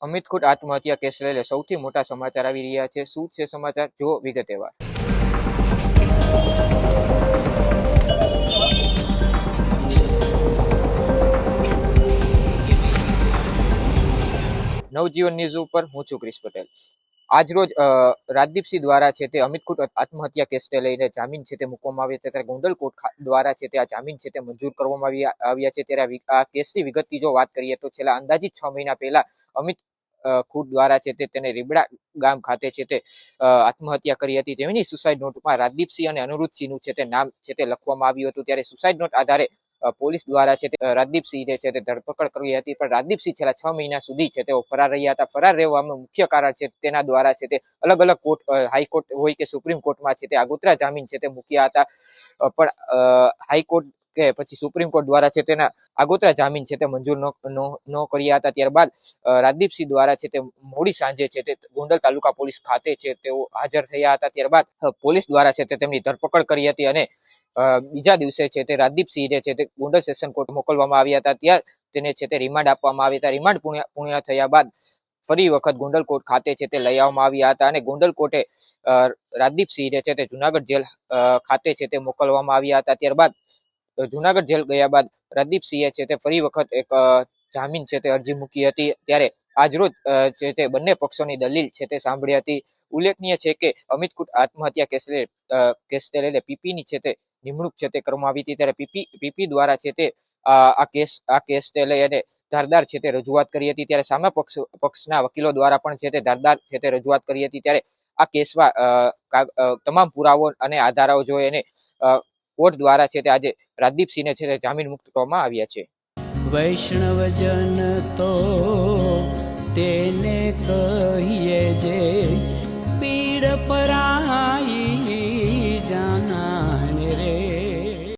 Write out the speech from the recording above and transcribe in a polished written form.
અમિત ખૂટ આત્મહત્યા કેસ લઈને સૌથી મોટા સમાચાર આવી રહ્યા છે। શું છે સમાચાર, જો વિગતવાર। નવજીવન ન્યૂઝ ઉપર હું છું ક્રિશ પટેલ। આજરોજ રાજદીપસિંહ દ્વારા છે તે અમિત ખૂટ આત્મહત્યા કેસને લઈને જામીન છે તે મૂકવામાં આવ્યા છે, ત્યારે ગોંડલ કોર્ટ દ્વારા છે તે આ જામીન છે તે મંજૂર કરવામાં આવ્યા છે। ત્યારે આ કેસની વિગતની જો વાત કરીએ તો છેલ્લા અંદાજિત 6 મહિના પહેલા અમિત ખૂટ દ્વારા છે તે તેને રીબડા ગામ ખાતે છે તે આત્મહત્યા કરી હતી। તેની સુસાઇડ નોટમાં રાજદીપસિંહ અને અનિરુદ્ધસિંહનું છે તે નામ છે તે લખવામાં આવ્યું હતું। ત્યારે સુસાઇડ નોટ આધારે પોલીસ દ્વારા છે તે રાજદીપસિંહને છે તે ધરપકડ કરી હતી, પણ રાજદીપસિંહ છેલ્લા 6 મહિના સુધી છે તેઓ ફરાર રહ્યા હતા। ફરાર રહેવાનું મુખ્ય કારણ છે તેના દ્વારા છે તે અલગ અલગ કોર્ટ, હાઈકોર્ટ હોય કે સુપ્રીમ કોર્ટમાં છે તે આગોતરા જામીન છે તે મૂક્યા હતા, પણ હાઈકોર્ટ કે પછી સુપ્રીમ કોર્ટ દ્વારા છે તેના આગોતરા જામીન છે તે મંજૂર ન કર્યા હતા। ત્યારબાદ રાજદીપસિંહ દ્વારા છે તે મોડી સાંજે છે તે ગોંડલ તાલુકા પોલીસ ખાતે છે તેઓ હાજર થયા હતા। ત્યારબાદ પોલીસ દ્વારા છે તે તેમની ધરપકડ કરી હતી અને બીજા દિવસે છે તે રાજદીપસિંહને છે તે ગોંડલ સેશન કોર્ટ મોકલવામાં આવ્યા હતા। ત્યાં તેને છે તે રિમાન્ડ આપવામાં આવ્યા હતા। રિમાન્ડ પૂર્ણ થયા બાદ ફરી વખત ગોંડલ કોર્ટ ખાતે છે તે લઈ આવવામાં આવ્યા હતા અને ગોંડલ કોર્ટે રાજદીપસિંહને છે તે જુનાગઢ જેલ ખાતે છે તે મોકલવામાં આવ્યા હતા। ત્યારબાદ જુનાગઢ જેલ ગયા બાદ રાજદીપસિંહે છે તે ફરી વખત એક જામીન છે તે અરજી મૂકી હતી। ત્યારે આજરોજ છે તે બંને પક્ષોની દલીલ છે તે સાંભળી હતી। ઉલ્લેખનીય છે કે અમિત ખૂટ આત્મહત્યા કેસને લઈને પીપીની છે તે નિમણૂક છે તે કરવામાં આવી હતી। ત્યારે પીપી દ્વારા છે તે આ કેસને લઈ અને ધારદાર છે તે રજૂઆત કરી હતી। ત્યારે સામે પક્ષના વકીલો દ્વારા પણ છે તે ધારદાર છે તે રજૂઆત કરી હતી। ત્યારે આ કેસમાં તમામ પુરાવો અને આધારાઓ જોઈ અને કોર્ટ દ્વારા છે તે આજે રાજદીપસિંહને છે તે જામીન મુક્ત કરવામાં આવ્યા છે। વૈષ્ણવજન તો તેને કહીએ જે પીડ પરાઈ।